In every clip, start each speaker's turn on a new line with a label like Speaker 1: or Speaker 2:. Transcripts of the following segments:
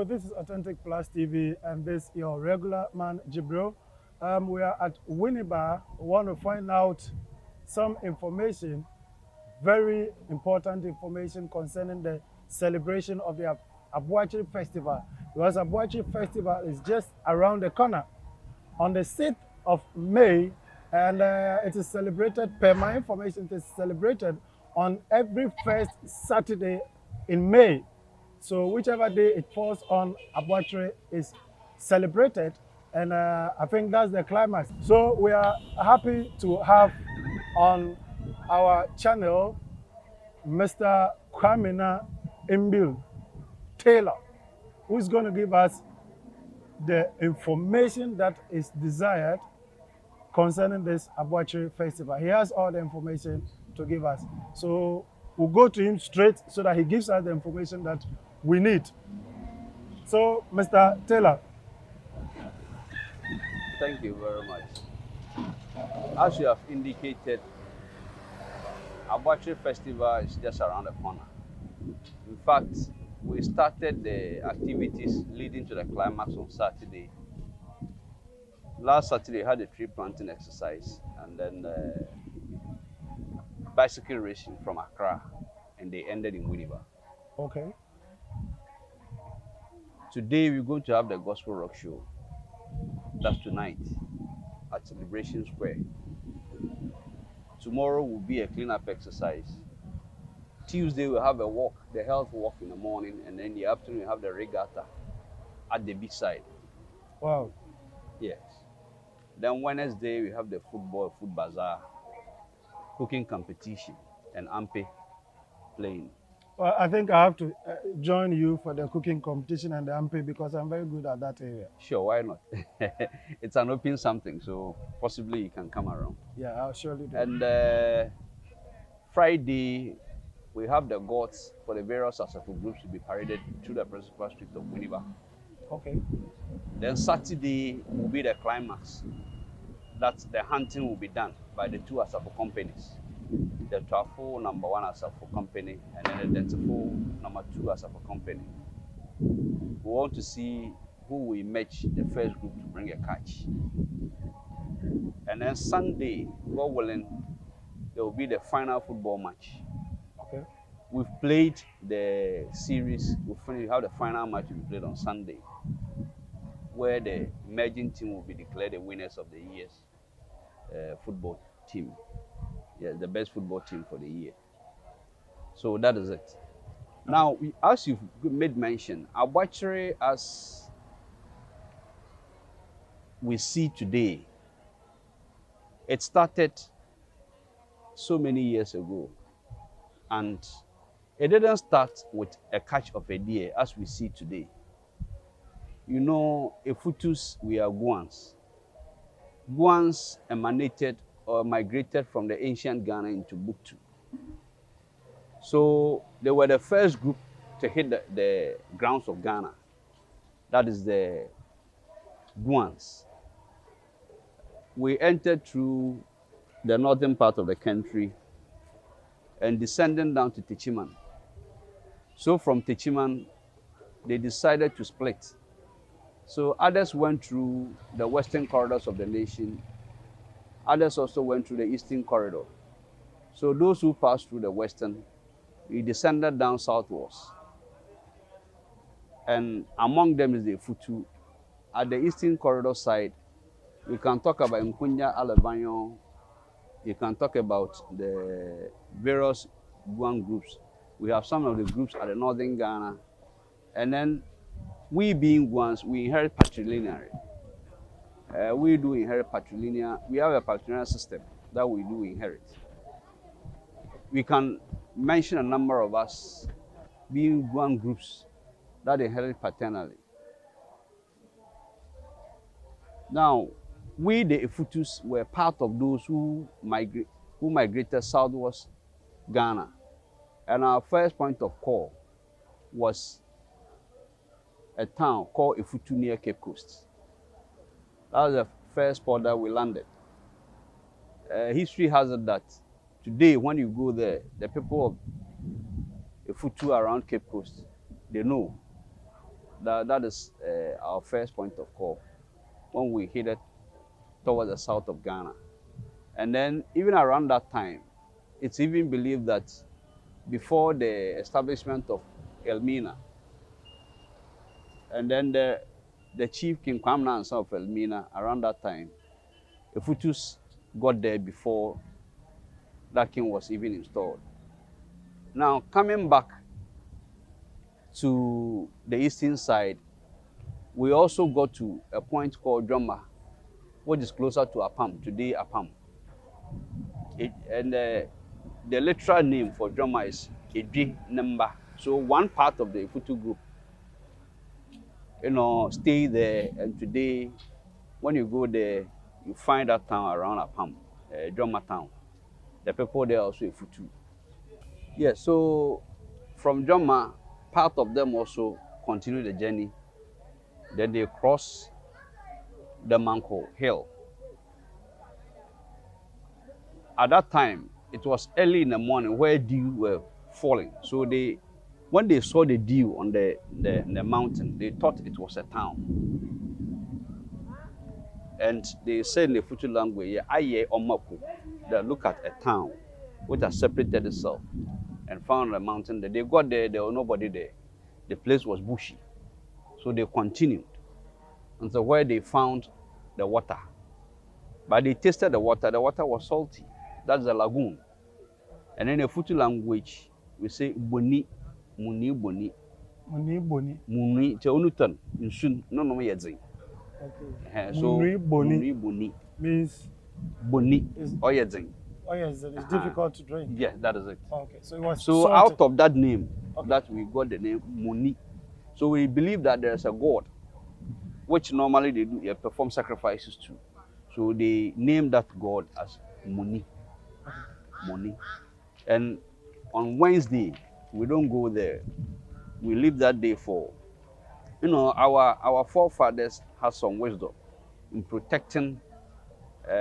Speaker 1: This is Authentic Plus TV, and this is your regular man, Jibril. We are at Winneba. We want to find out some information, very important information concerning the celebration of the Aboakyire Festival. Because Aboakyire Festival is just around the corner on the 6th of May, and it is celebrated, per my information, it is celebrated on every first Saturday in May. So whichever day it falls on, Aboakyire is celebrated, and I think that's the climax. So we are happy to have on our channel Mr. Kwamina Imbil Taylor, who's going to give us the information that is desired concerning this Aboakyire Festival. He has all the information to give us. So we'll go to him straight so that he gives us the information that we need. So, Mr. Taylor.
Speaker 2: Thank you very much. As you have indicated, Aboakyire Festival is just around the corner. In fact, we started the activities leading to the climax on Saturday. Last Saturday, we had a tree planting exercise and then bicycle racing from Accra, and they ended in Winneba.
Speaker 1: Okay.
Speaker 2: Today, we're going to have the Gospel Rock Show. That's tonight at Celebration Square. Tomorrow will be a cleanup exercise. Tuesday, we'll have a walk, the health walk in the morning, and then in the afternoon, we have the regatta at the beach side.
Speaker 1: Wow.
Speaker 2: Yes. Then Wednesday, we have the food bazaar, cooking competition, and ampe playing.
Speaker 1: Well, I think I have to join you for the cooking competition and the ampe because I'm very good at that area.
Speaker 2: Sure, why not? It's an open something, so possibly you can come around.
Speaker 1: Yeah, I'll surely do.
Speaker 2: And Friday, we have the gods for the various Asafo groups to be paraded through the principal street of Winneba.
Speaker 1: Okay.
Speaker 2: Then Saturday will be the climax. That the hunting will be done by the two Asafo companies. The Twafo number 1 Asafo company and then the Dentafo number 2 Asafo company. We want to see who will match the first group to bring a catch. And then Sunday, God willing, there will be the final football match.
Speaker 1: Okay.
Speaker 2: We've played the series. We have the final match to be played on Sunday, where the emerging team will be declared the winners of the year's football team. Yeah, the best football team for the year. So that is it. Now, as you've made mention, Aboakyire, as we see today, it started so many years ago, and it didn't start with a catch of a deer as we see today. You know, Efutus, we are Guans. Guans emanated or migrated from the ancient Ghana into Buktu. So they were the first group to hit the grounds of Ghana. That is the Guans. We entered through the northern part of the country and descending down to Techiman. So from Techiman, they decided to split. So others went through the western corridors of the nation. Others also went through the eastern corridor. So those who passed through the western, we descended down southwards. And among them is the Efutu. At the eastern corridor side, we can talk about Nkunya, Alebanyo. You can talk about the various Guan groups. We have some of the groups at the northern Ghana. And then we being Guans, we inherit patrilineal. We do inherit patrilineal. We have a patrilineal system that we do inherit. We can mention a number of us being Guan groups that inherit paternally. Now, we the Efutus were part of those who migrated southwards Ghana, and our first point of call was a town called Efutu near Cape Coast. That was the first port that we landed. History has it that today, when you go there, the people of Efutu around Cape Coast, they know that that is our first point of call when we headed towards the south of Ghana. And then even around that time, it's even believed that before the establishment of Elmina, and then the chief King Kwamna and son of Elmina, around that time, Efutus got there before that king was even installed. Now, coming back to the eastern side, we also got to a point called Joma, which is closer to Apam, today Apam. And the literal name for Joma is Edri Nemba. So one part of the Efutu group, stay there, and today, when you go there, you find that town around Apam, Joma town. The people there also Efutu. Yeah, so from Joma, part of them also continue the journey. Then they cross the Manko Hill. At that time, it was early in the morning where dew were falling. So when they saw the dew on the mountain, they thought it was a town. And they said in the Efutu language, "Aye Omaku," that look at a town which has separated itself and found a mountain. They got there was nobody there. The place was bushy. So they continued until where they found the water. But they tasted the water was salty. That's the lagoon. And in the Efutu language, we say boni, muni boni.
Speaker 1: Muni boni.
Speaker 2: Muni, te onutan, insun, no yedzing.
Speaker 1: Okay.
Speaker 2: So
Speaker 1: Muni boni.
Speaker 2: Muni boni
Speaker 1: Means
Speaker 2: boni, oyedzing.
Speaker 1: Oh yes, it's difficult to drink.
Speaker 2: Yes, that is it.
Speaker 1: Okay, so it was
Speaker 2: So
Speaker 1: salted.
Speaker 2: out of that name, that we got the name Muni. So we believe that there's a god, which normally they perform sacrifices to. So they named that god as Muni. Muni. And on Wednesday, we don't go there. We leave that day for, our forefathers had some wisdom in protecting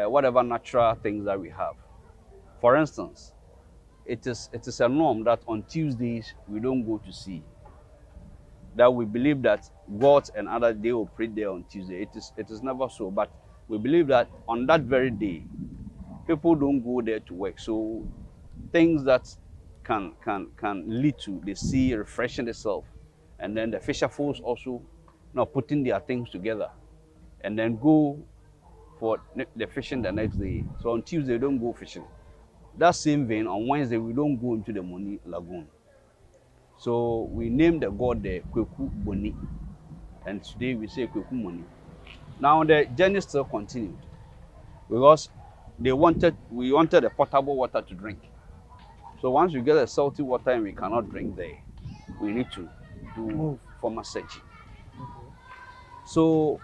Speaker 2: whatever natural things that we have. For instance, it is a norm that on Tuesdays we don't go to sea. That we believe that gods and others, they operate there on Tuesday. It is never so, but we believe that on that very day, people don't go there to work. So things that can lead to the sea refreshing itself, and then the fisher folks also putting their things together, and then go for the fishing the next day. So on Tuesday, we don't go fishing. That same vein, on Wednesday, we don't go into the Muni Lagoon. So we named the god there Kweku Boni, and today we say Kweku Moni. Now the journey still continued because we wanted a potable water to drink. So once you get a salty water and we cannot drink there, we need to do formal searching. So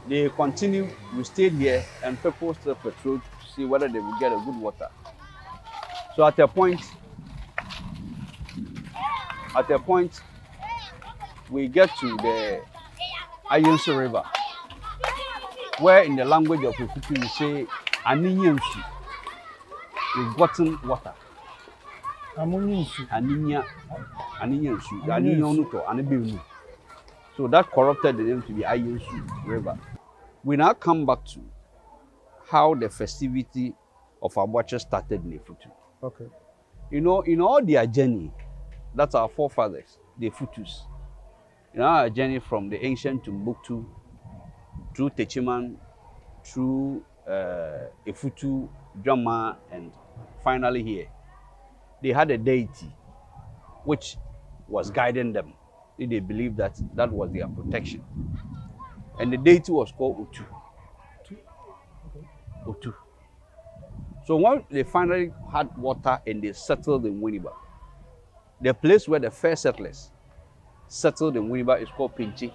Speaker 2: they continued, we stayed here, and people still patrolled to see whether they would get a good water. So at a point, we get to the Ayunsu River, where in the language of Efutu we say, Aninyansu. We've gotten water. Aninyansu. So that corrupted the name to be Ayunsu River. We now come back to how the festivity of Aboakyire started in Efutu.
Speaker 1: Okay.
Speaker 2: In all their journey, that's our forefathers, the Efutus. Our journey from the ancient Timbuktu, through Techiman, through Efutu, Joma, and finally here, they had a deity which was guiding them. They believed that was their protection. And the deity was called Otu. Otu. So when they finally had water and they settled in Winneba, the place where the first settlers settled in Winneba is called Pinchi.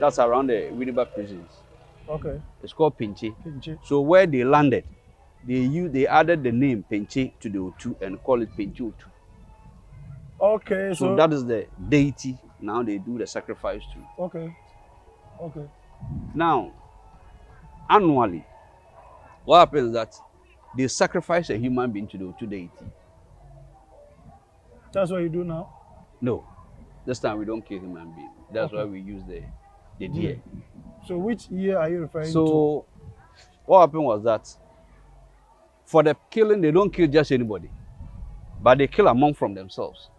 Speaker 2: That's around the Winneba prisons.
Speaker 1: Okay.
Speaker 2: It's called Pinche.
Speaker 1: Pinche.
Speaker 2: So where they landed, they added the name Pinche to the Otu and call it Pinche Otu.
Speaker 1: Okay.
Speaker 2: So that is the deity. Now they do the sacrifice to.
Speaker 1: Okay. Okay.
Speaker 2: Now, annually, what happens is that they sacrifice a human being to the Otu deity.
Speaker 1: That's what you do now?
Speaker 2: No, this time we don't kill human being. That's
Speaker 1: Okay.
Speaker 2: why we use the deer.
Speaker 1: So which year are you referring to?
Speaker 2: So what happened was that for the killing, they don't kill just anybody, but they kill among from themselves.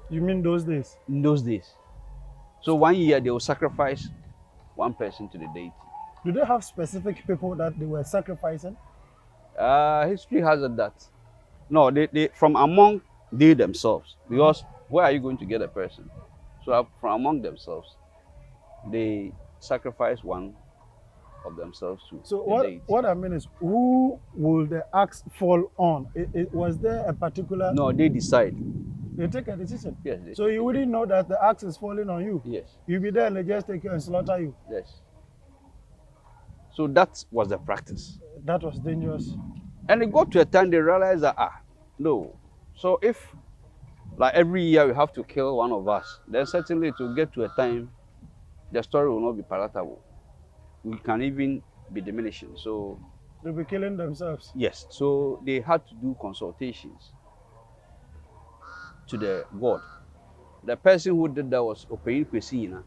Speaker 1: You mean those days?
Speaker 2: In those days. So 1 year they will sacrifice one person to the deity.
Speaker 1: Do they have specific people that they were sacrificing?
Speaker 2: History has it that no, they from among they themselves, because where are you going to get a person? So from among themselves, they sacrifice one of themselves to
Speaker 1: So
Speaker 2: the deity.
Speaker 1: what I mean is, who will the axe fall on? Was there a particular?
Speaker 2: No, they decide.
Speaker 1: They take a decision.
Speaker 2: Yes.
Speaker 1: So you wouldn't know that the axe is falling on you.
Speaker 2: Yes.
Speaker 1: You'll be there and they just take you and slaughter you.
Speaker 2: Yes. So that was the practice.
Speaker 1: That was dangerous.
Speaker 2: And it got to a time they realized that no. So if like every year we have to kill one of us, then certainly it will get to a time the story will not be palatable. We can even be diminishing. So
Speaker 1: They'll be killing themselves.
Speaker 2: yes. So they had to do consultations to the god. The person who did that was Opeyin Kwesina.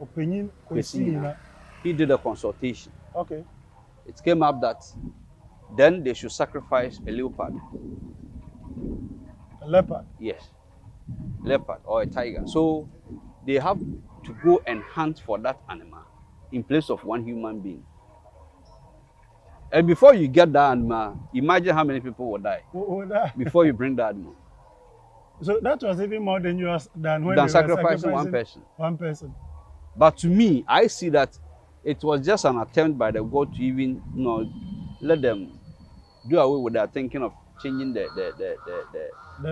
Speaker 1: Opinion,
Speaker 2: Kwesina. He did a consultation.
Speaker 1: Okay.
Speaker 2: It came up that then they should sacrifice a leopard.
Speaker 1: A leopard.
Speaker 2: Yes, leopard or a tiger. So they have to go and hunt for that animal in place of one human being. And before you get that animal, imagine how many people will die before you bring that animal.
Speaker 1: So that was even more dangerous than when
Speaker 2: Than
Speaker 1: they
Speaker 2: sacrificing
Speaker 1: were
Speaker 2: one person.
Speaker 1: One person.
Speaker 2: But to me, I see that it was just an attempt by the God to even, let them do away with their thinking of changing the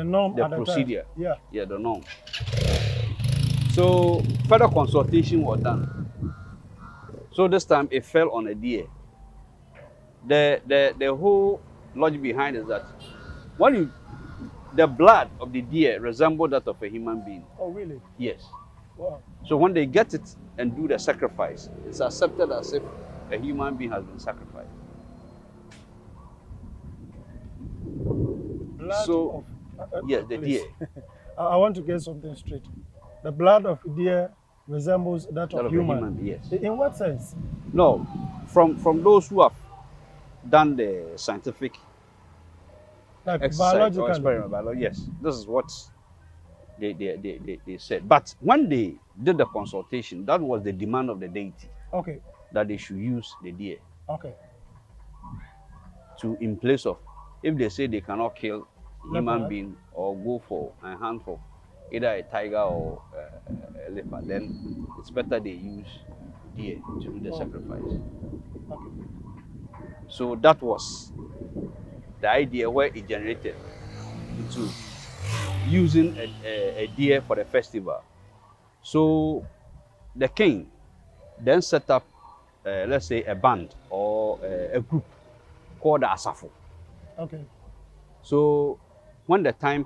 Speaker 1: norm
Speaker 2: the
Speaker 1: at the
Speaker 2: procedure.
Speaker 1: time.
Speaker 2: Yeah, the norm. So further consultation was done. So this time it fell on a deer. The whole logic behind is that when the blood of the deer resembles that of a human being.
Speaker 1: Oh, really?
Speaker 2: Yes.
Speaker 1: Wow.
Speaker 2: So when they get it and do the sacrifice, it's accepted as if a human being has been sacrificed.
Speaker 1: Blood
Speaker 2: So, yes, the
Speaker 1: please.
Speaker 2: deer.
Speaker 1: I want to get something straight. The blood of deer resembles that of
Speaker 2: That of a
Speaker 1: human.
Speaker 2: human, yes.
Speaker 1: In what sense?
Speaker 2: No, from those who have done the scientific
Speaker 1: Like
Speaker 2: exercise or
Speaker 1: biologically.
Speaker 2: experiment, yes, this is what they said. But when they did the consultation, that was the demand of the deity,
Speaker 1: Okay.
Speaker 2: that they should use the deer
Speaker 1: Okay.
Speaker 2: to in place of, if they say they cannot kill a human
Speaker 1: Leopard.
Speaker 2: being or go for a hunt for either a tiger or a leopard, then it's better they use deer to do the sacrifice.
Speaker 1: Okay.
Speaker 2: So that was the idea where it generated into using a deer for the festival. So the king then set up, let's say, a band or a group called the Asafo.
Speaker 1: Okay.
Speaker 2: So when the time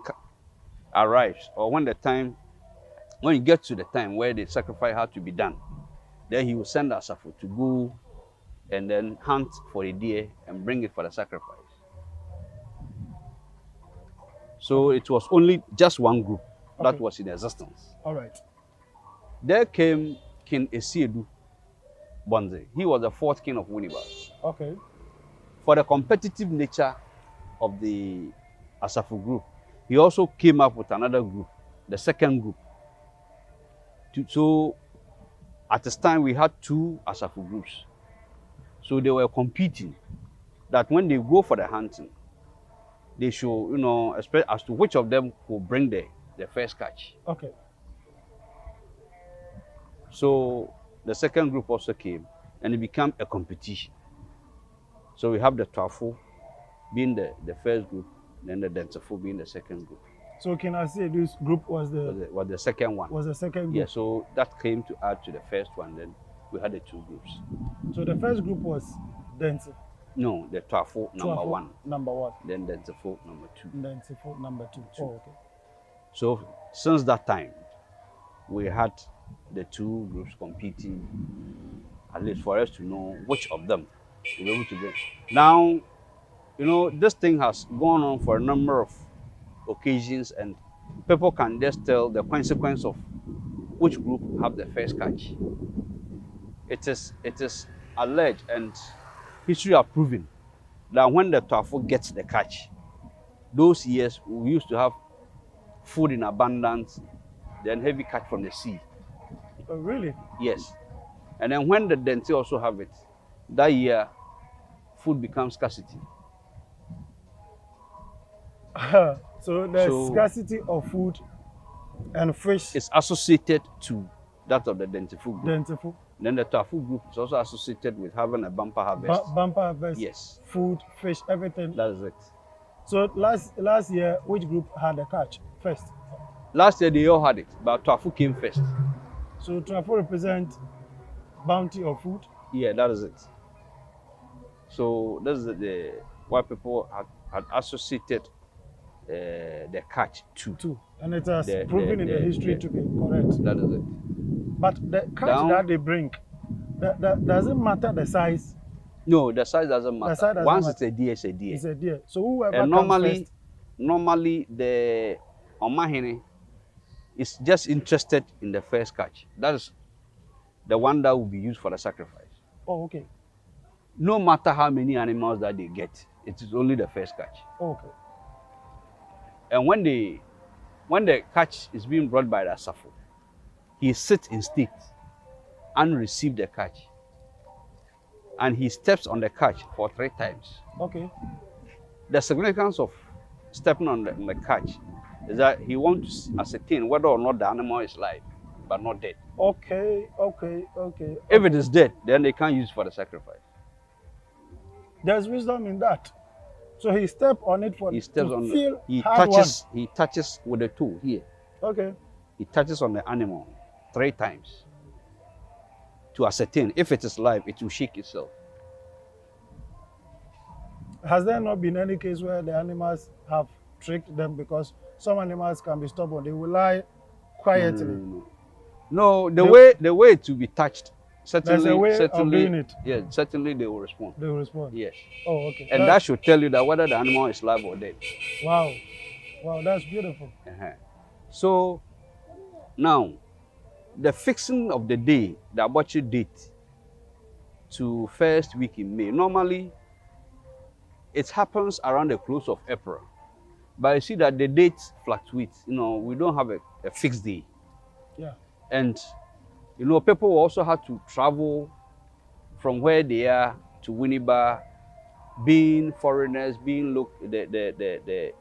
Speaker 2: arrives, or when you get to the time where the sacrifice had to be done, then he will send Asafo to go and then hunt for a deer and bring it for the sacrifice. So it was only just one group that was in existence.
Speaker 1: All right.
Speaker 2: There came King Esiedu Bonze. He was the fourth king of Winneba.
Speaker 1: Okay.
Speaker 2: For the competitive nature of the Asafo group, he also came up with another group, the second group. So at this time we had two Asafo groups. So they were competing that when they go for the hunting, they should, as to which of them will bring the first catch.
Speaker 1: Okay.
Speaker 2: So the second group also came and it became a competition. So we have the Twafo being the first group, then the Dentafo being the second group.
Speaker 1: So can I say this group was the
Speaker 2: Was the second one.
Speaker 1: second group?
Speaker 2: Yeah, so that came to add to the first one. Then we had the two groups.
Speaker 1: So the first group was Denti.
Speaker 2: No, the Twafo number 1.
Speaker 1: Number 1.
Speaker 2: Then Dentefo number 2.
Speaker 1: Dentefo number 2. Oh, okay.
Speaker 2: So since that time, we had the two groups competing, at least for us to know which of them to be able to bring. Now, this thing has gone on for a number of occasions, and people can just tell the consequence of which group have the first catch. It is alleged, and history have proven that when the Twafo gets the catch, those years we used to have food in abundance, then heavy catch from the sea.
Speaker 1: Oh, really?
Speaker 2: Yes. And then when the Denti also have it, that year food becomes scarcity.
Speaker 1: So the scarcity of food and fish
Speaker 2: is associated to that of the Dentefo group.
Speaker 1: Dentefo.
Speaker 2: Then the Twafo group is also associated with having a bumper harvest.
Speaker 1: Bumper harvest.
Speaker 2: Yes.
Speaker 1: Food, fish, everything.
Speaker 2: That is it.
Speaker 1: So last year, which group had the catch first?
Speaker 2: Last year they all had it, but Twafo came first.
Speaker 1: So Twafo represent bounty of food?
Speaker 2: Yeah, that is it. So this is the what people had associated the catch to.
Speaker 1: And it has proven in the history to be correct.
Speaker 2: That is it.
Speaker 1: But the catch that they bring, that doesn't matter the size.
Speaker 2: No, the size doesn't matter. Once it's a deer, it's a deer.
Speaker 1: It's a deer. So whoever
Speaker 2: and
Speaker 1: normally
Speaker 2: the Omahene is just interested in the first catch. That is the one that will be used for the sacrifice.
Speaker 1: Oh, okay.
Speaker 2: No matter how many animals that they get, it is only the first catch.
Speaker 1: Oh, okay.
Speaker 2: And when the catch is being brought by the Asafo, he sits in state and receives the catch. And he steps on the catch for 3 times.
Speaker 1: Okay.
Speaker 2: The significance of stepping on the catch is that he wants to ascertain whether or not the animal is live, but not dead.
Speaker 1: Okay.
Speaker 2: If it is dead, then they can't use it for the sacrifice.
Speaker 1: There's wisdom in that. So he steps on it for
Speaker 2: he steps on
Speaker 1: feel
Speaker 2: he
Speaker 1: hard
Speaker 2: touches
Speaker 1: one.
Speaker 2: He touches with the toe here.
Speaker 1: Okay.
Speaker 2: He touches on the animal 3 times to ascertain if it is live, it will shake itself.
Speaker 1: Has there not been any case where the animals have tricked them? Because some animals can be stubborn; they will lie quietly.
Speaker 2: No, the way to be touched. Certainly,
Speaker 1: there's a way of doing it.
Speaker 2: Yeah, certainly they will respond.
Speaker 1: They will respond.
Speaker 2: Yes.
Speaker 1: Oh, okay.
Speaker 2: And that should tell you that whether the animal is live or dead.
Speaker 1: Wow, that's beautiful.
Speaker 2: So now, the fixing of the day, the Aboakyire date, to first week in May. Normally, it happens around the close of April, but you see that the dates fluctuate. We don't have a fixed day.
Speaker 1: Yeah.
Speaker 2: And people also have to travel from where they are to Winneba, being foreigners, being the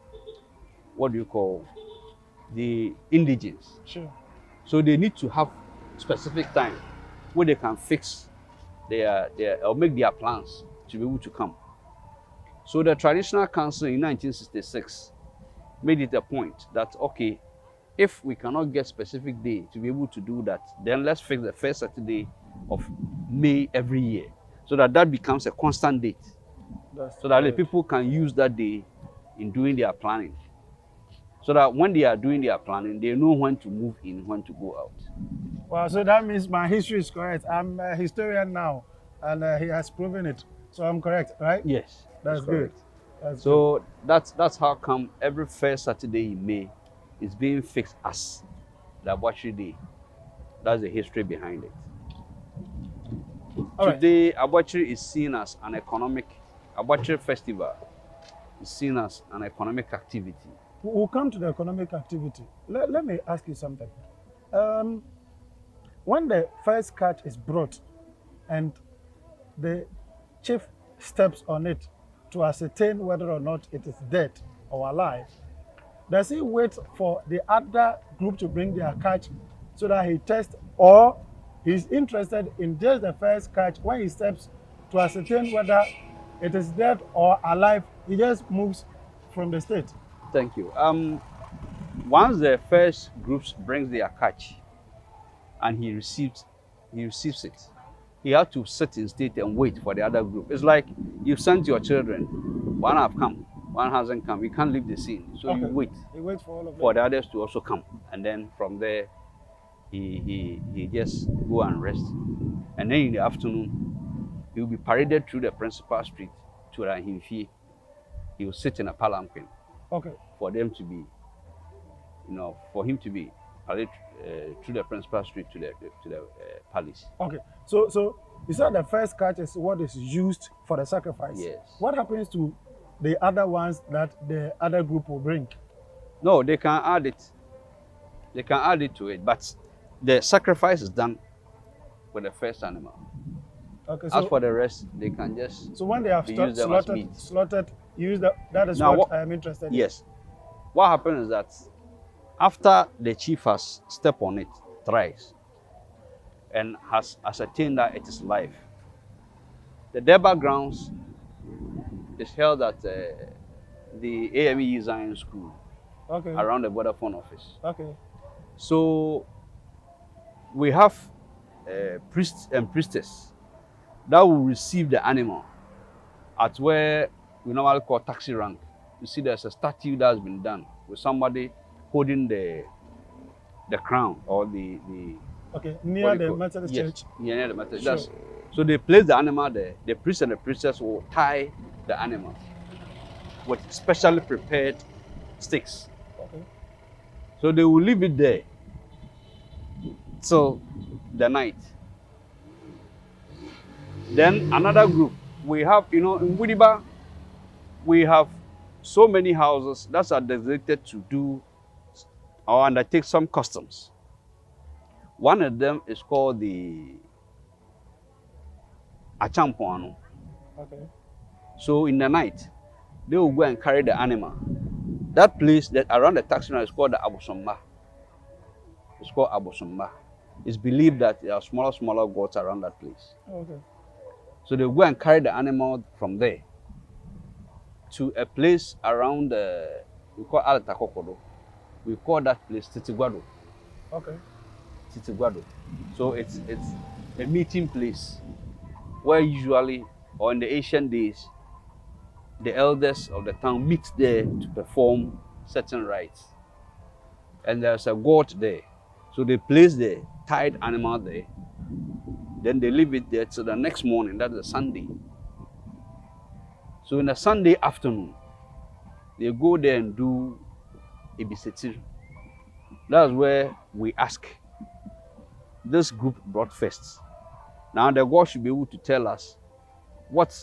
Speaker 2: what do you call, the indigents.
Speaker 1: Sure.
Speaker 2: So they need to have specific time where they can fix their or make their plans to be able to come. So the Traditional Council in 1966 made it a point that, okay, if we cannot get specific day to be able to do that, then let's fix the first Saturday of May every year, so that becomes a constant date. So that the people can use that day in doing their planning. So that when they are doing their planning, they know when to move in, when to go out.
Speaker 1: Well, so that means my history is correct. I'm a historian now, and he has proven it. So I'm correct, right?
Speaker 2: Yes.
Speaker 1: That's good.
Speaker 2: So that's how come every first Saturday in May is being fixed as the Aboakyire Day. That's the history behind it. Today, Aboakyire is seen as an Aboakyire festival is seen as an economic activity.
Speaker 1: We'll come to the economic activity. Let me ask you something. When the first catch is brought and the chief steps on it to ascertain whether or not it is dead or alive, does he wait for the other group to bring their catch so that he tests, or he's interested in just the first catch? When he steps to ascertain whether it is dead or alive, he just moves from the state?
Speaker 2: Thank you. Once the first groups brings their catch and he receives it, he had to sit in state and wait for the other group. It's like you sent your children, one have come, one hasn't come. You can't leave the scene, so you wait.
Speaker 1: You wait for all of them.
Speaker 2: For the others to also come, and then from there, he just go and rest, and then in the afternoon, he will be paraded through the principal street to Rahimfi. He will sit in a palanquin.
Speaker 1: Okay.
Speaker 2: For them to be, for him to be paraded through the principal street to the palace.
Speaker 1: Okay. So you said the first catch is what is used for the sacrifice.
Speaker 2: Yes.
Speaker 1: What happens to the other ones that the other group will bring?
Speaker 2: No, they can add it. They can add it to it, but the sacrifice is done with the first animal.
Speaker 1: Okay.
Speaker 2: As for the rest, they can just.
Speaker 1: So when they have slaughtered, use that is
Speaker 2: now,
Speaker 1: what I am interested in.
Speaker 2: Yes. What happens is that after the chief has stepped on it thrice and has ascertained that it is live, the Durbar grounds is held at the AME Zion School,
Speaker 1: okay,
Speaker 2: around the Vodafone office.
Speaker 1: Okay.
Speaker 2: So we have priests and priestess that will receive the animal at where we normally call taxi rank. You see, there's a statue that has been done with somebody holding the crown or the
Speaker 1: okay, near the Methodist church.
Speaker 2: Yeah, near the Methodist.
Speaker 1: Sure.
Speaker 2: So they place the animal there. The priest and the priestess will tie the animal with specially prepared sticks.
Speaker 1: Okay.
Speaker 2: So they will leave it there till the night. Then another group, we have, in Widiba, we have so many houses that are designated to do or undertake some customs. One of them is called the Achampoano.
Speaker 1: Okay.
Speaker 2: So in the night, they will go and carry the animal. That place that around the taxi is called the Abosomba. It's called Abosomba. It's believed that there are smaller goats around that place.
Speaker 1: Okay.
Speaker 2: So they go and carry the animal from there to a place around we call Alatakokodo. We call that place Titiguado.
Speaker 1: Okay.
Speaker 2: Titiguado. So it's a meeting place where usually, or in the ancient days, the elders of the town meet there to perform certain rites. And there's a goat there. So they place the tied animal there. Then they leave it there till the next morning, that's a Sunday. So in the Sunday afternoon, they go there and do a bisetir. That's where we ask. This group brought first. Now the God should be able to tell us what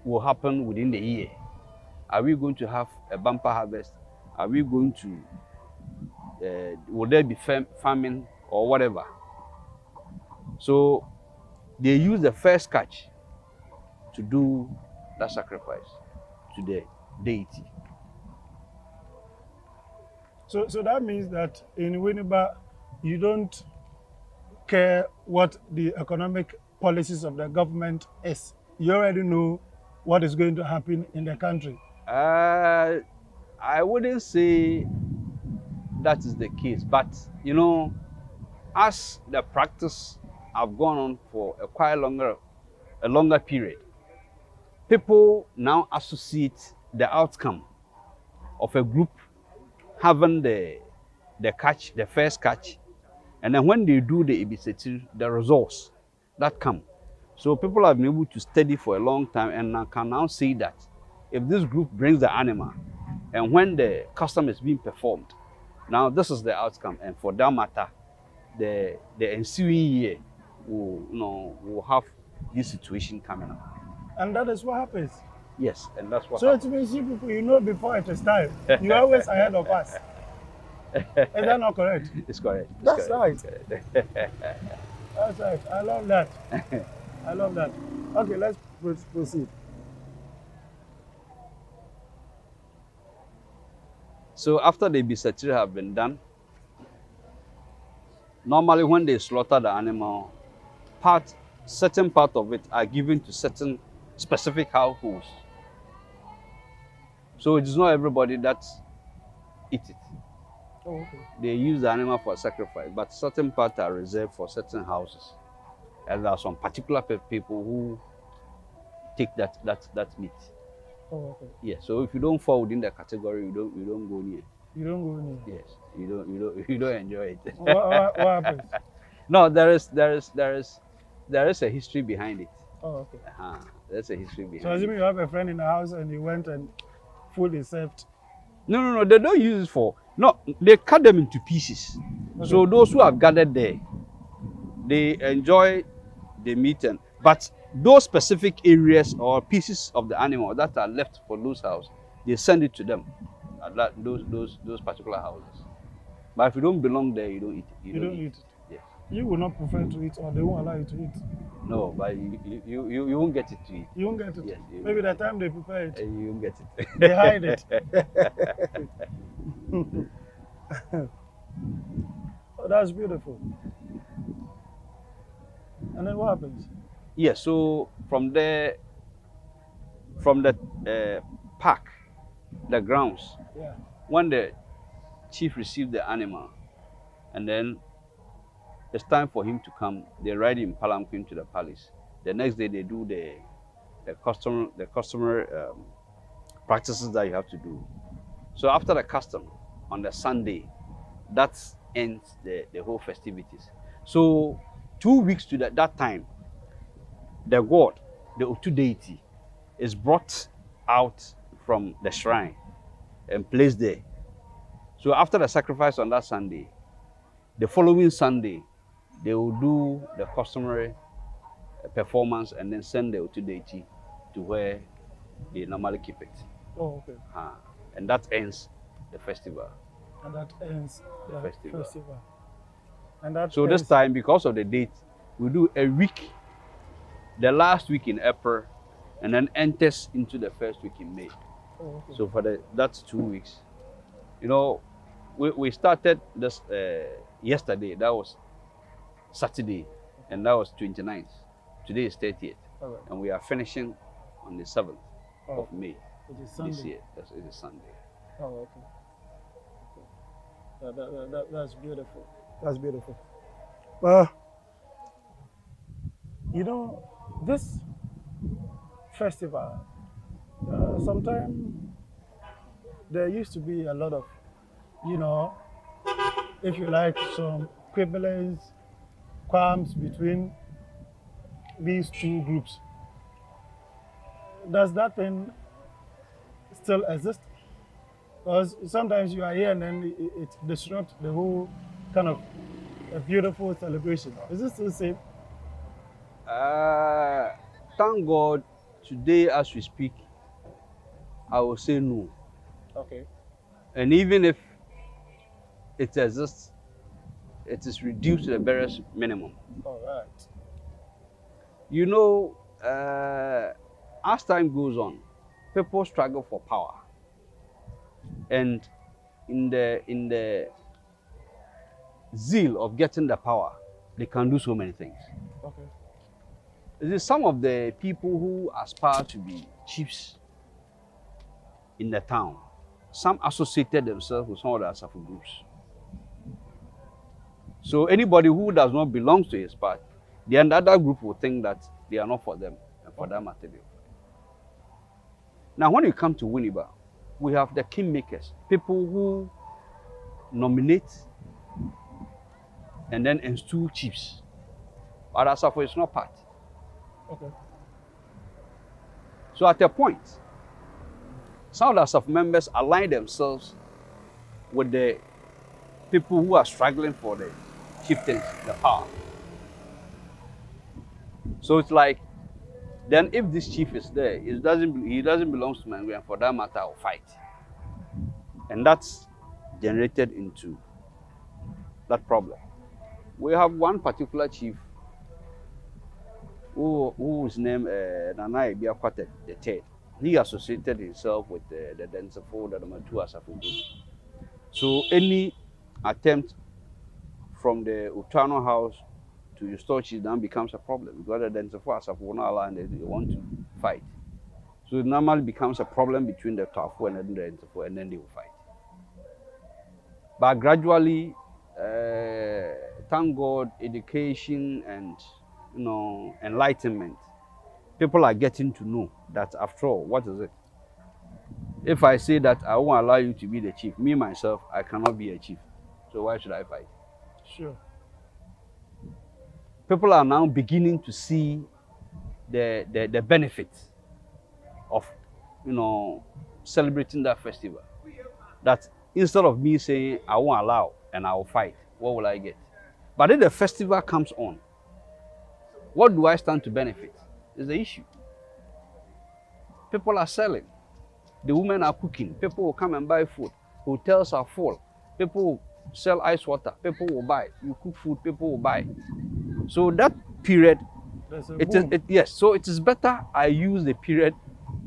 Speaker 2: will happen within the year. Are we going to have a bumper harvest? Are we going to, will there be famine or whatever? So they use the first catch to do that sacrifice to the deity.
Speaker 1: So that means that in Winneba, you don't care what the economic policies of the government is. You already know what is going to happen in the country.
Speaker 2: I wouldn't say that is the case, but as the practice have gone on for a longer period, people now associate the outcome of a group having the first catch, and then when they do the ibisetir, the results that come. So people have been able to study for a long time and can now say that if this group brings the animal, and when the custom is being performed, now this is the outcome, and for that matter, the ensuing year will have this situation coming up.
Speaker 1: And that is what happens.
Speaker 2: Yes, and that's what
Speaker 1: so
Speaker 2: happens.
Speaker 1: It means you people, before it is time. You're always ahead of us. Is that not correct?
Speaker 2: It's correct.
Speaker 1: That's
Speaker 2: correct.
Speaker 1: right. That's right. I love that. I love that. Okay, let's proceed.
Speaker 2: So after the bisetir have been done, normally when they slaughter the animal, certain part of it are given to certain specific households. So it is not everybody that eats it.
Speaker 1: Oh, okay.
Speaker 2: They use the animal for sacrifice, but certain parts are reserved for certain houses. And there are some particular people who take that meat.
Speaker 1: Oh, okay.
Speaker 2: Yeah. So if you don't fall within the category, you don't go near.
Speaker 1: You don't go near.
Speaker 2: Yes. You don't enjoy it.
Speaker 1: What happens?
Speaker 2: No, there is a history behind it.
Speaker 1: Oh, okay.
Speaker 2: There's a history behind
Speaker 1: So
Speaker 2: it.
Speaker 1: assuming you have a friend in the house and you went and food is served.
Speaker 2: No. They don't use it for. No, they cut them into pieces.
Speaker 1: Okay.
Speaker 2: So those who have gathered there, they enjoy the meat, but those specific areas or pieces of the animal that are left for those houses, they send it to them. Those particular houses. But if you don't belong there, you don't eat it.
Speaker 1: You don't eat it.
Speaker 2: Yes.
Speaker 1: You will not prefer to eat, or they won't allow you to eat.
Speaker 2: No, but you won't get it to eat.
Speaker 1: You won't get it.
Speaker 2: Yes,
Speaker 1: Maybe the time they prepare it,
Speaker 2: You won't get it.
Speaker 1: they hide it. Oh, that's beautiful. And then what happens?
Speaker 2: Yes. So from there, from the park, the grounds,
Speaker 1: Yeah.
Speaker 2: when the chief received the animal, and then it's time for him to come, they ride in palanquin to the palace. The next day they do the customary practices that you have to do. So after the custom, on the Sunday, that ends the whole festivities. So 2 weeks to that time, the god, the Efutu deity, is brought out from the shrine and placed there. So after the sacrifice on that Sunday, the following Sunday, they will do the customary performance and then send the Efutu deity to where they normally keep it.
Speaker 1: Oh, okay.
Speaker 2: And that ends the festival.
Speaker 1: And that ends the festival. And that
Speaker 2: so this time, because of the date, we do a week, the last week in April, and then enters into the first week in May.
Speaker 1: Oh, okay.
Speaker 2: So for that's 2 weeks. You know, we started this yesterday. That was Saturday, and that was 29th. Today is 30th,
Speaker 1: Right.
Speaker 2: and we are finishing on the 7th of May
Speaker 1: It is Sunday.
Speaker 2: this year. It is Sunday.
Speaker 1: Oh, okay. That's beautiful. That's beautiful. Well, you know, this festival, sometimes there used to be a lot of, you know, if you like, some quibbles, qualms between these two groups. Does that thing still exist? Because sometimes you are here and then it disrupts the whole kind of a beautiful celebration. Is it still the same?
Speaker 2: Thank God, today as we speak, I will say no.
Speaker 1: Okay.
Speaker 2: And even if it exists, it is reduced to the barest minimum.
Speaker 1: All right.
Speaker 2: You know, as time goes on, people struggle for power. And in the zeal of getting the power, they can do so many things.
Speaker 1: Okay.
Speaker 2: It is some of the people who aspire to be chiefs in the town. Some associated themselves with some of the Asafo groups. So anybody who does not belong to his party, the other group will think that they are not for them and for that material. Now, when you come to Winneba, we have the kingmakers, people who nominate and then install chiefs. But Asafo is not part.
Speaker 1: Okay.
Speaker 2: So at a point, some of the Asafo members align themselves with the people who are struggling for the chieftains, the power. So it's like, then if this chief is there, he doesn't belong to Mangwe, and for that matter, I'll fight. And that's generated into that problem. We have one particular chief whose name Nana Aboakyire the third. He associated himself with the Densefo, the number 2 Asafo group. So any attempt from the Utano house to restore chief then becomes a problem because the Densefo Asafo will not allow and they want to fight. So it normally becomes a problem between the Tafo and the Densefo, and then they will fight. But gradually, thank God, education and enlightenment. People are getting to know that after all, what is it? If I say that I won't allow you to be the chief, me myself, I cannot be a chief. So why should I fight?
Speaker 1: Sure.
Speaker 2: People are now beginning to see the benefits of celebrating that festival. That instead of me saying I won't allow and I will fight, what will I get? But if the festival comes on, what do I stand to benefit? Is the issue. People are selling. The women are cooking. People will come and buy food. Hotels are full. People will sell ice water. People will buy. You cook food, people will buy. So that period, yes. So it is better I use the period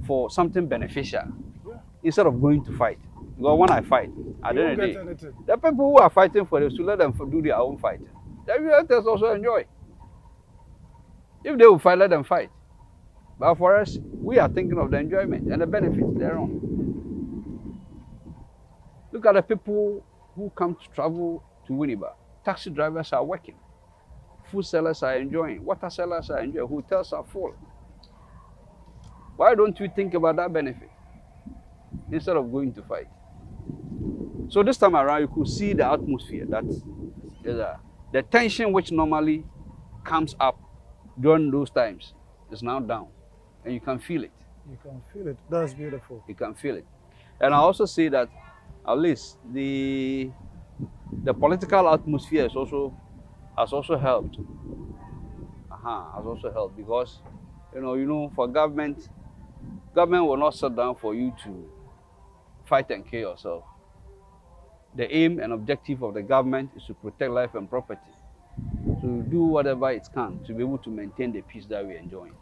Speaker 2: for something beneficial instead of going to fight. Because when I fight, at the end of the day, the people who are fighting for this, to let them do their own fight. Let us also enjoy. If they will fight, let them fight. But for us, we are thinking of the enjoyment and the benefits thereon. Look at the people who come to travel to Winneba. Taxi drivers are working. Food sellers are enjoying. Water sellers are enjoying. Hotels are full. Why don't you think about that benefit instead of going to fight? So this time around, you could see the atmosphere that the tension which normally comes up during those times is now down. And you can feel it.
Speaker 1: You can feel it. That's beautiful.
Speaker 2: You can feel it. And I also say that at least the political atmosphere has also helped. Has also helped because for government will not sit down for you to fight and kill yourself. The aim and objective of the government is to protect life and property, to do whatever it can to be able to maintain the peace that we're enjoying.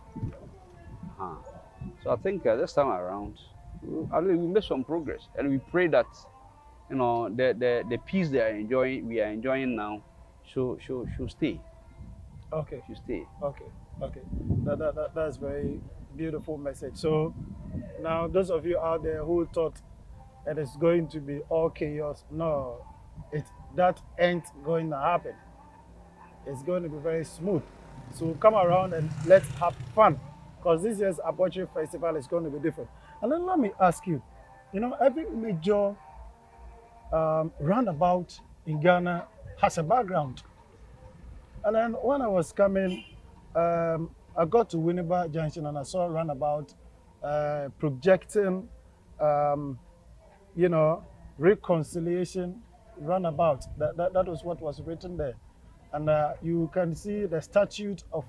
Speaker 2: So I think this time around, we made some progress, and we pray that the peace we are enjoying now, should stay.
Speaker 1: Okay.
Speaker 2: Should stay.
Speaker 1: Okay. That's very beautiful message. So now, those of you out there who thought it is going to be all chaos, no, that ain't going to happen. It's going to be very smooth. So come around and let's have fun, because this year's Aboakyire Festival is going to be different. And then let me ask you, every major roundabout in Ghana has a background. And then when I was coming, I got to Winneba Junction and I saw a roundabout projecting, reconciliation roundabout. That was what was written there. And you can see the statue of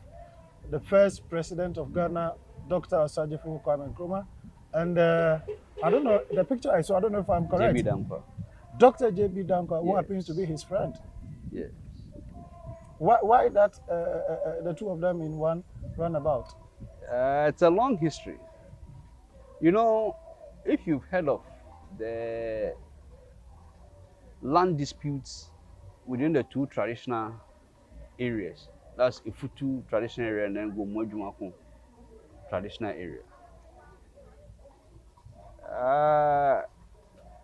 Speaker 1: the first president of Ghana, Dr. Osagyefo Kwame Nkrumah. And I don't know, the picture I saw, I don't know if I'm correct.
Speaker 2: J.B. Dankwa.
Speaker 1: Dr. J.B. Dankwa, who
Speaker 2: Yes.
Speaker 1: happens to be his friend.
Speaker 2: Yes.
Speaker 1: Why that the two of them in one roundabout?
Speaker 2: It's a long history. If you've heard of the land disputes within the two traditional areas, that's Efutu traditional area and then Gomojumaku traditional area.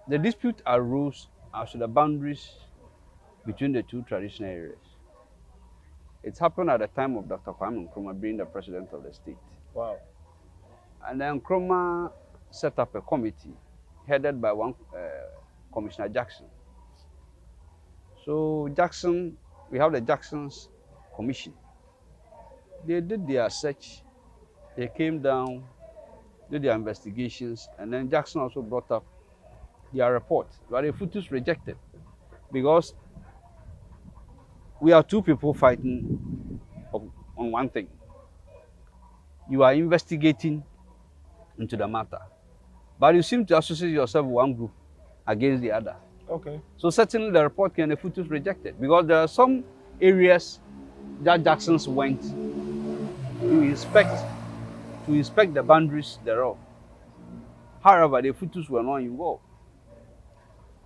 Speaker 2: The dispute arose as to the boundaries between the two traditional areas. It happened at the time of Dr. Kwame Nkrumah being the president of the state.
Speaker 1: Wow.
Speaker 2: And then Nkrumah set up a committee headed by one Commissioner Jackson. So Jackson, we have the Jackson's Commission. They did their search, they came down, did their investigations, and then Jackson also brought up their report. But the Efutus rejected because we are two people fighting on one thing. You are investigating into the matter, but you seem to associate yourself with one group against the other.
Speaker 1: Okay.
Speaker 2: So certainly the report can Efutus rejected because there are some areas that Jackson's went to inspect the boundaries thereof. However, the Efutus were not involved.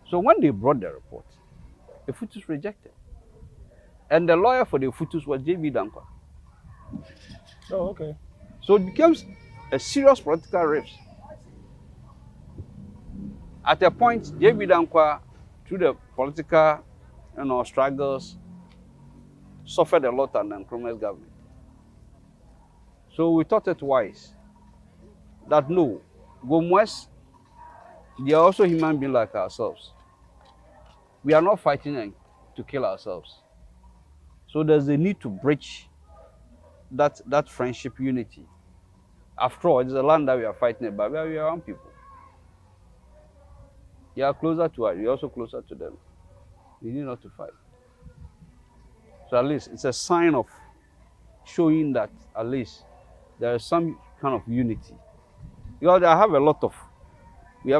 Speaker 2: So when they brought the report, the Efutus rejected. And the lawyer for the Efutus was J.B. Dankwa.
Speaker 1: Oh, okay.
Speaker 2: So it becomes a serious political rift. At a point, J.B. Dankwa, through the political struggles, suffered a lot under Nkrumah's government. So we thought it wise that no, Gomwes, they are also human beings like ourselves. We are not fighting to kill ourselves. So there's a need to bridge that friendship unity. After all, it's a land that we are fighting about, where we are one people. You are closer to us, you're also closer to them. We need not to fight. So at least it's a sign of showing that at least there is some kind of unity. Because we have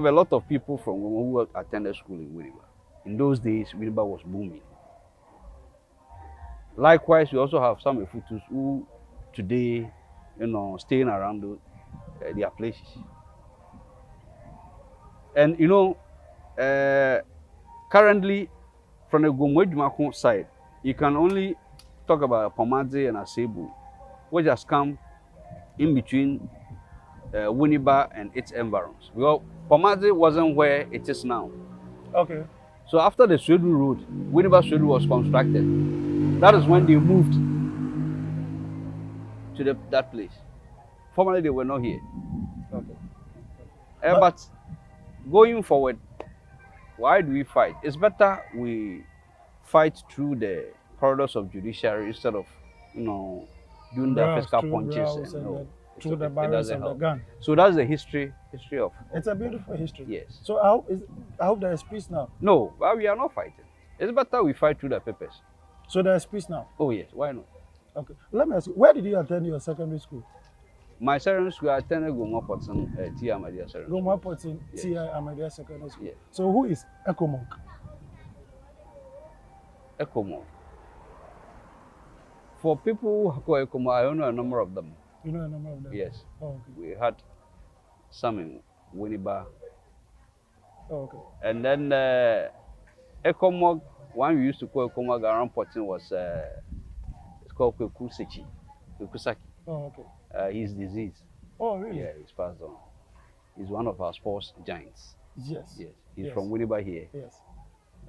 Speaker 2: a lot of people from who attended school in Winneba. In those days, Winneba was booming. Likewise, we also have some Efutus who today, staying around their places. And currently, from the Gomwedumako side, you can only talk about Pomadze and Asebu, which has come in between Winneba and its environs. Because Pomadze wasn't where it is now.
Speaker 1: Okay.
Speaker 2: So after the Swedu Road, Winneba Swedu was constructed. That is when they moved to that place. Formerly, they were not here.
Speaker 1: Okay.
Speaker 2: But going forward, why do we fight? It's better we fight through the corridors of judiciary instead of, doing the physical punches
Speaker 1: through the barrels of the gun.
Speaker 2: So that's the history of.
Speaker 1: It's a beautiful history.
Speaker 2: Yes.
Speaker 1: So I hope there is peace now.
Speaker 2: No, but we are not fighting. It's better we fight through the papers.
Speaker 1: So there is peace now.
Speaker 2: Oh yes, why not?
Speaker 1: Okay. Let me ask you, where did you attend your secondary school?
Speaker 2: My secondary school, I attended Gomwa Potson T. Amadia Secondary School.
Speaker 1: Gomwa Potson T. Amadia Secondary School.
Speaker 2: Yes.
Speaker 1: So who is Ekomok?
Speaker 2: Ekomok. For people who call Ekomok, I don't know a number of them.
Speaker 1: You know a number of them?
Speaker 2: Yes.
Speaker 1: Oh, okay.
Speaker 2: We had some in Winneba.
Speaker 1: Oh, okay.
Speaker 2: And then Ekomok, one we used to call Ekomok around Potson was it's called Kwekusaki.
Speaker 1: Oh, okay.
Speaker 2: He's diseased.
Speaker 1: Oh, really?
Speaker 2: Yeah, he's passed on. He's one of our sports giants.
Speaker 1: Yes.
Speaker 2: Yes. He's from Winneba here.
Speaker 1: Yes.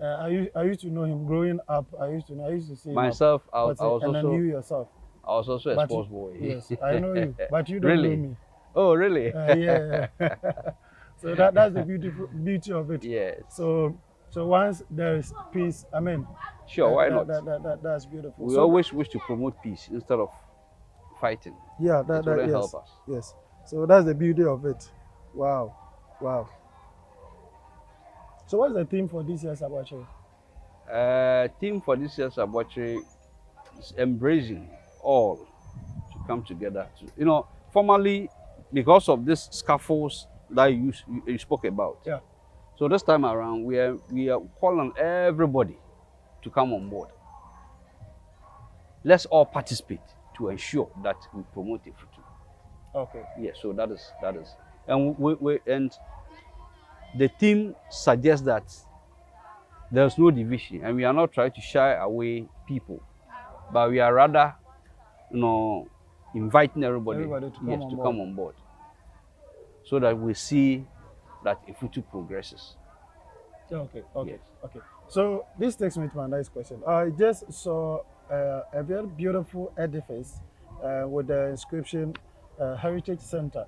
Speaker 1: I used to know him growing up. I used to see
Speaker 2: myself.
Speaker 1: Him up, and then you yourself.
Speaker 2: I was also a sports boy.
Speaker 1: Yes, I know you, but you don't
Speaker 2: really?
Speaker 1: know me.
Speaker 2: Oh, really?
Speaker 1: Yeah. So that's the beauty of it.
Speaker 2: Yes.
Speaker 1: So once there is peace, I mean.
Speaker 2: Sure, why not?
Speaker 1: That's beautiful.
Speaker 2: We always wish to promote peace instead of fighting.
Speaker 1: Yeah, that
Speaker 2: yes.
Speaker 1: help
Speaker 2: us.
Speaker 1: Yes. So that's the beauty of it. Wow. So what's the theme for this year's Aboakyire?
Speaker 2: Theme for this year's Aboakyire is embracing all to come together. Formally, because of these scaffolds that you spoke about.
Speaker 1: Yeah.
Speaker 2: So this time around, we are calling on everybody to come on board. Let's all participate to ensure that we promote Efutu.
Speaker 1: Okay.
Speaker 2: Yes, so that is, and and the team suggests that there's no division, and we are not trying to shy away people, but we are rather, inviting everybody to come on board, so that we see that Efutu progresses.
Speaker 1: Okay.
Speaker 2: Yes.
Speaker 1: Okay. So this takes me to my next question. I just saw a very beautiful edifice with the inscription Heritage Center,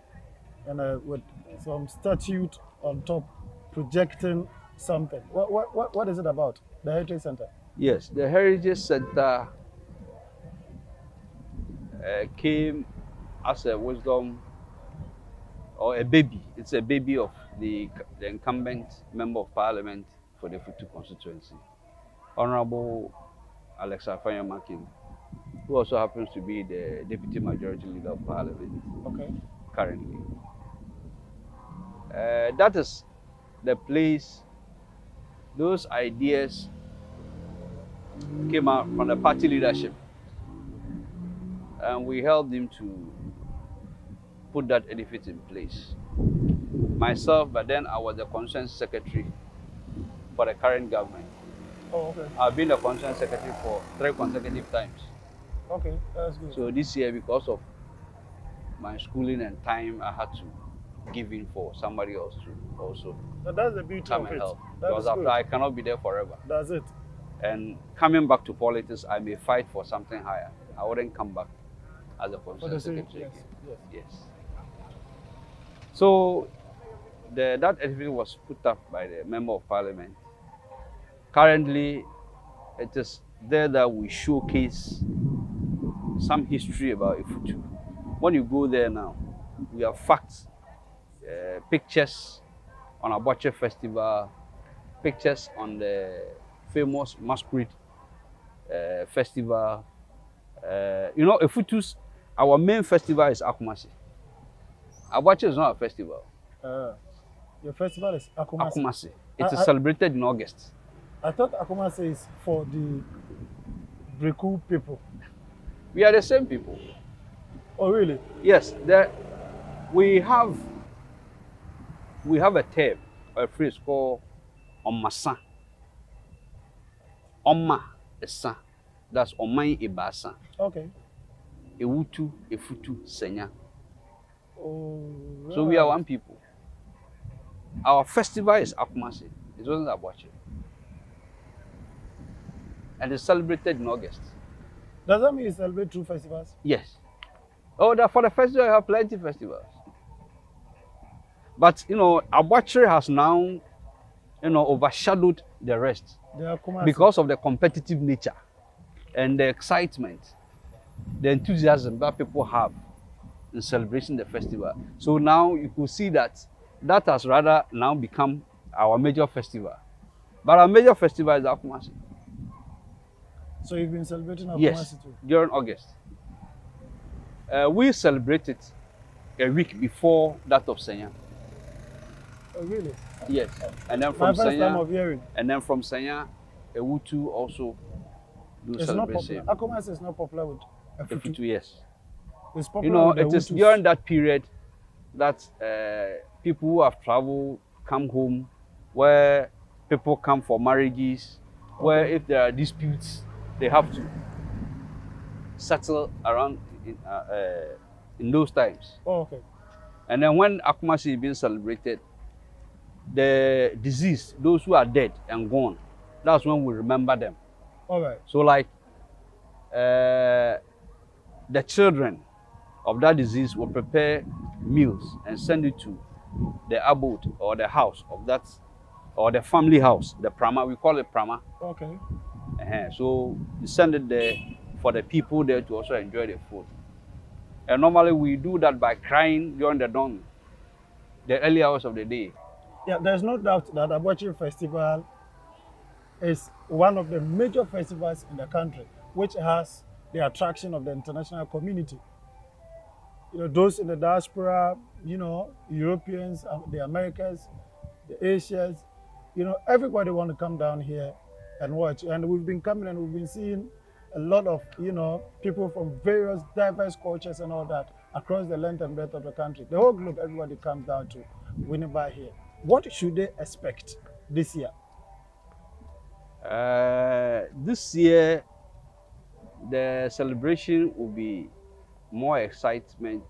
Speaker 1: and with some statue on top projecting something. What is it about, the Heritage Center?
Speaker 2: Yes, the Heritage Center came as a wisdom or a baby. It's a baby of the incumbent member of parliament for the Efutu constituency, Honorable Alexa Fanyamakin, who also happens to be the deputy majority leader of parliament.
Speaker 1: Okay.
Speaker 2: Currently. That is the place. Those ideas came out from the party leadership, and we helped him to put that edifice in place. Myself, but then I was the concerned secretary for the current government.
Speaker 1: Oh, okay.
Speaker 2: I've been the concerned secretary for 3 consecutive times.
Speaker 1: Okay, that's good.
Speaker 2: So this year, because of my schooling and time, I had to give in for somebody else to also
Speaker 1: that's the beauty
Speaker 2: come
Speaker 1: of
Speaker 2: and
Speaker 1: it.
Speaker 2: help.
Speaker 1: That
Speaker 2: Because after I cannot be there forever.
Speaker 1: That's it.
Speaker 2: And coming back to politics, I may fight for something higher. I wouldn't come back as the
Speaker 1: For
Speaker 2: provincial
Speaker 1: the city,
Speaker 2: secretary.
Speaker 1: yes.
Speaker 2: Yes. So that edifice was put up by the member of parliament. Currently, it is there that we showcase some history about Efutu. When you go there now, we have facts, pictures on Aboakyire festival, pictures on the famous masquerade festival. Efutu's, our main festival is Akumasi. Aboakyire is not a festival.
Speaker 1: Your festival is Akumasi.
Speaker 2: Akumasi. It is celebrated in August.
Speaker 1: I thought Akumasi is for the Breku people.
Speaker 2: We are the same people.
Speaker 1: Oh, really?
Speaker 2: Yes, we have a term, a phrase called Omasa. Oma Esa. That's Omai Ibasa.
Speaker 1: Okay.
Speaker 2: Ewutu, Efutu, Senya.
Speaker 1: Oh, right.
Speaker 2: So we are one people. Our festival is Akumasi. It wasn't Aboakyire. And it's celebrated in August.
Speaker 1: Does that mean you celebrate two festivals?
Speaker 2: Yes. Oh, for the festival, you have plenty of festivals. But, Aboakyire has now, overshadowed the rest because of the competitive nature and the excitement, the enthusiasm that people have in celebrating the festival. So now you could see that has rather now become our major festival. But our major festival is Akumasi.
Speaker 1: So you've been celebrating Akumasi
Speaker 2: yes,
Speaker 1: too?
Speaker 2: During August. We celebrate it a week before that of Senya.
Speaker 1: Oh, really?
Speaker 2: Yes. And then from
Speaker 1: My first
Speaker 2: Senya,
Speaker 1: time of hearing.
Speaker 2: And then from Senya, Ewutu also do celebration.
Speaker 1: Akumasi is not popular with
Speaker 2: Efutu, yes.
Speaker 1: It's popular with
Speaker 2: it is during that period that people who have traveled come home, where people come for marriages, where if there are disputes, they have to settle around in those times.
Speaker 1: Oh, okay.
Speaker 2: And then when Akumasi is being celebrated, the deceased, those who are dead and gone, that's when we remember them.
Speaker 1: All right.
Speaker 2: So like the children of that disease will prepare meals and send it to the abode or the house of that, or the family house, the prama, we call it prama.
Speaker 1: Okay.
Speaker 2: So you send it there for the people there to also enjoy the food. And normally we do that by crying during the dawn, the early hours of the day.
Speaker 1: Yeah, there's no doubt that Aboakyire Festival is one of the major festivals in the country, which has the attraction of the international community. Those in the diaspora, Europeans, the Americans, the Asians, everybody want to come down here and watch. And we've been coming and we've been seeing a lot of, people from various diverse cultures and all that across the length and breadth of the country. The whole globe, everybody comes down to Winneba here. What should they expect this year?
Speaker 2: This year, the celebration will be more excitement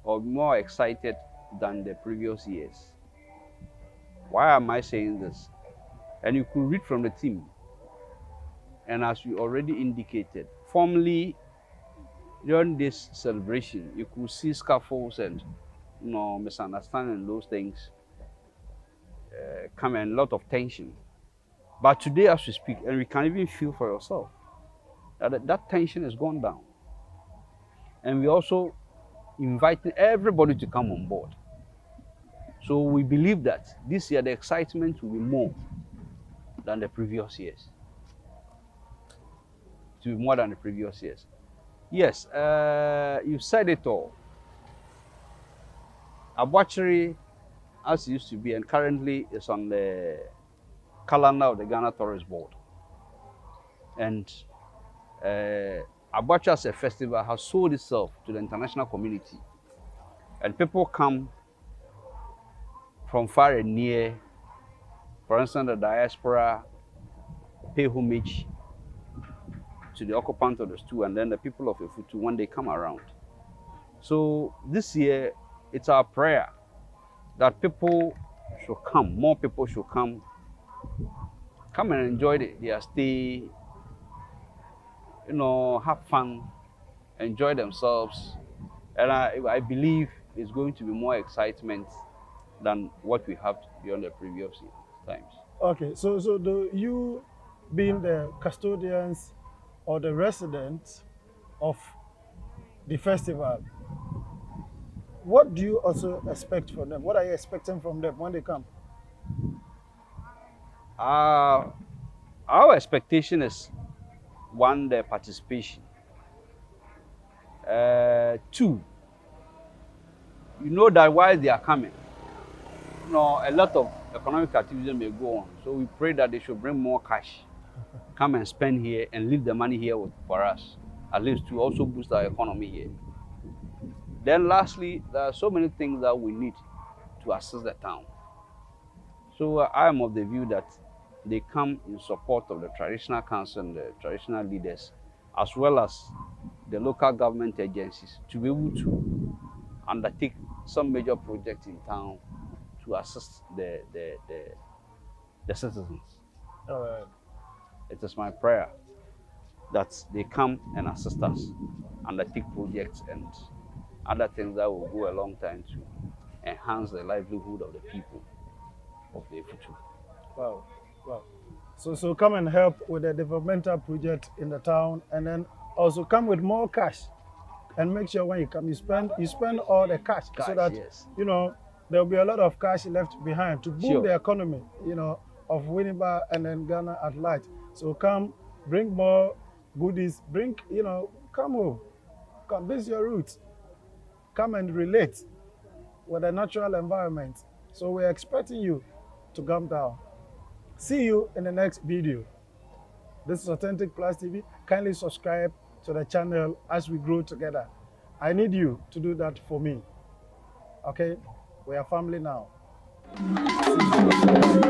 Speaker 2: or more excited than the previous years. Why am I saying this? And you could read from the theme. And as you already indicated, formally during this celebration, you could see scuffles and misunderstanding, those things come, and a lot of tension. But today, as we speak, and we can even feel for yourself that tension has gone down. And we also inviting everybody to come on board. So we believe that this year the excitement will be more than the previous years. To be more than the previous years. Yes, you said it all. Aboakyire, as it used to be, and currently is on the calendar of the Ghana Tourist Board. And Aboakyire as a festival has sold itself to the international community. And people come from far and near, for instance, the diaspora, pay homage to the occupant of the stool, and then the people of Efutu when they come around. So this year, it's our prayer that people should come, more people should come and enjoy their stay, have fun, enjoy themselves, and I believe it's going to be more excitement than what we have beyond the previous times.
Speaker 1: Okay, so do you, being the custodians or the residents of the festival, what do you also expect from them? What are you expecting from them when they come?
Speaker 2: Our expectation is, one, their participation. Two, you know that while they are coming, a lot of economic activities may go on. So we pray that they should bring more cash, come and spend here and leave the money here for us, at least to also boost our economy here. Then lastly, there are so many things that we need to assist the town. So I am of the view that they come in support of the traditional council and the traditional leaders, as well as the local government agencies, to be able to undertake some major projects in town to assist the citizens.
Speaker 1: All right.
Speaker 2: It is my prayer that they come and assist us, undertake projects and other things that will go a long time to enhance the livelihood of the people of the Efutu.
Speaker 1: Wow, wow. So come and help with the developmental project in the town, and then also come with more cash, and make sure when you come, you spend all the cash so that
Speaker 2: Yes.
Speaker 1: there will be a lot of cash left behind to boom
Speaker 2: Sure.
Speaker 1: the economy, of Winneba and then Ghana at large. So come, bring more goodies, come home, come, this is your roots. Come and relate with the natural environment. So we're expecting you to come down. See you in the next video. This is Authentic Plus TV. Kindly subscribe to the channel as we grow together. I need you to do that for me. Okay? We are family now. See you.